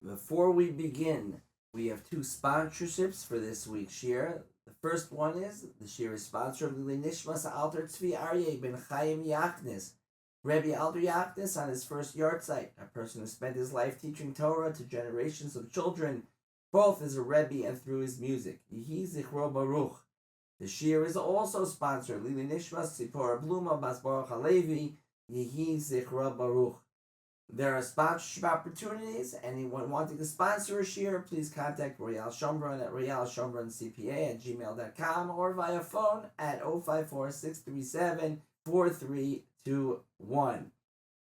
Before we begin, we have two sponsorships for this week's shir. The first one is the shir is sponsored Lili Nishmas Alter Tzvi Aryeh ben Chaim Yachnis. Rebbe Alter Yachnis on his first yahrzeit, a person who spent his life teaching Torah to generations of children, both as a Rebbe and through his music. Yehi Zichro Baruch. The shir is also sponsored Lili Nishmas Tzipora Bluma Bas Baruch Halevi. Yehi Zichro Baruch. There are sponsorship opportunities. Anyone wanting to sponsor a shir, please contact Royal Shomron at royalshomroncpa@gmail.com or via phone at 054-637-4321.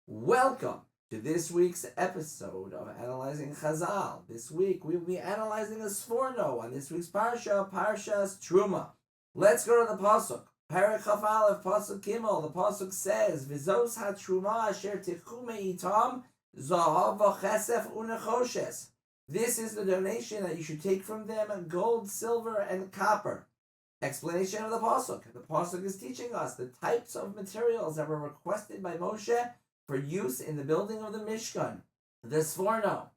Welcome to this week's episode of Analyzing Chazal. This week we will be analyzing a sforno on this week's parsha, Parshas Truma. Let's go to the pasuk. Perek Chaf Aleph, Pasuk Gimel, the Pasuk says, V'zos ha-truma asher tichu me'itam zahav v'chesef unechoshes. This is the donation that you should take from them, gold, silver, and copper. Explanation of the Pasuk. The Pasuk is teaching us the types of materials that were requested by Moshe for use in the building of the Mishkan. The Sforno.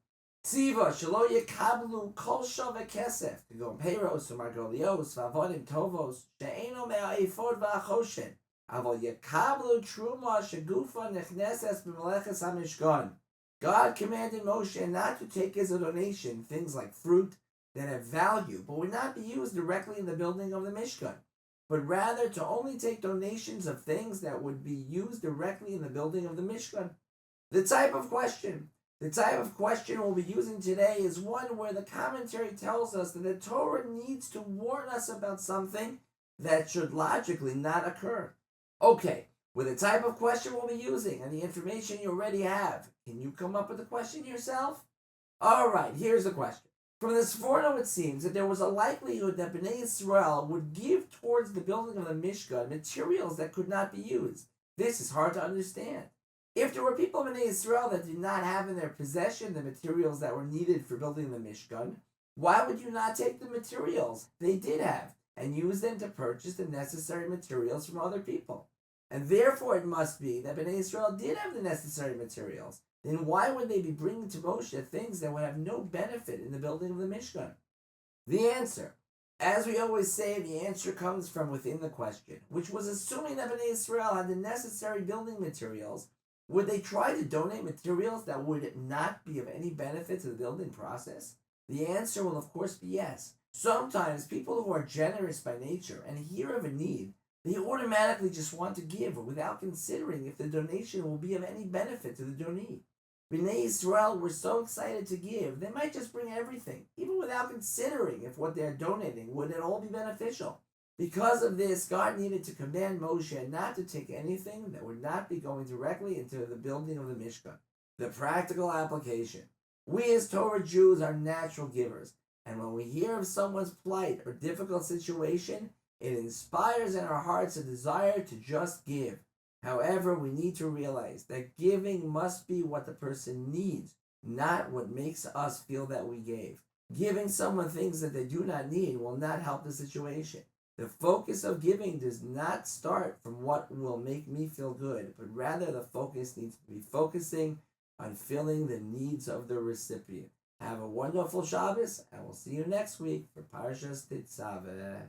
Tziva shelo yekablu kol shove kesef k'gon peiros u'margolios v'avodim tovos she'eno me'a'ifod v'achoshen aval yekablu truma shegufa nechneses b'meleches hamishkan. God commanded Moshe not to take as a donation things like fruit that have value but would not be used directly in the building of the Mishkan, but rather to only take donations of things that would be used directly in the building of the Mishkan. The type of question we'll be using today is one where the commentary tells us that the Torah needs to warn us about something that should logically not occur. Okay, with the type of question we'll be using and the information you already have, can you come up with the question yourself? Alright, here's the question. From this Sforno, it seems that there was a likelihood that Bnei Yisrael would give towards the building of the Mishkan materials that could not be used. This is hard to understand. If there were people in Israel that did not have in their possession the materials that were needed for building the Mishkan, why would you not take the materials they did have and use them to purchase the necessary materials from other people? And therefore it must be that Bnei Israel did have the necessary materials. Then why would they be bringing to Moshe things that would have no benefit in the building of the Mishkan? The answer, as we always say, the answer comes from within the question, which was assuming that Bnei Israel had the necessary building materials. Would they try to donate materials that would not be of any benefit to the building process? The answer will of course be yes. Sometimes people who are generous by nature and hear of a need, they automatically just want to give without considering if the donation will be of any benefit to the donee. Bnei Israel were so excited to give, they might just bring everything, even without considering if what they're donating would at all be beneficial. Because of this, God needed to command Moshe not to take anything that would not be going directly into the building of the Mishkan. The practical application. We as Torah Jews are natural givers, and when we hear of someone's plight or difficult situation, it inspires in our hearts a desire to just give. However, we need to realize that giving must be what the person needs, not what makes us feel that we gave. Giving someone things that they do not need will not help the situation. The focus of giving does not start from what will make me feel good, but rather the focus needs to be focusing on filling the needs of the recipient. Have a wonderful Shabbos, and we'll see you next week for Parshas Tetzaveh.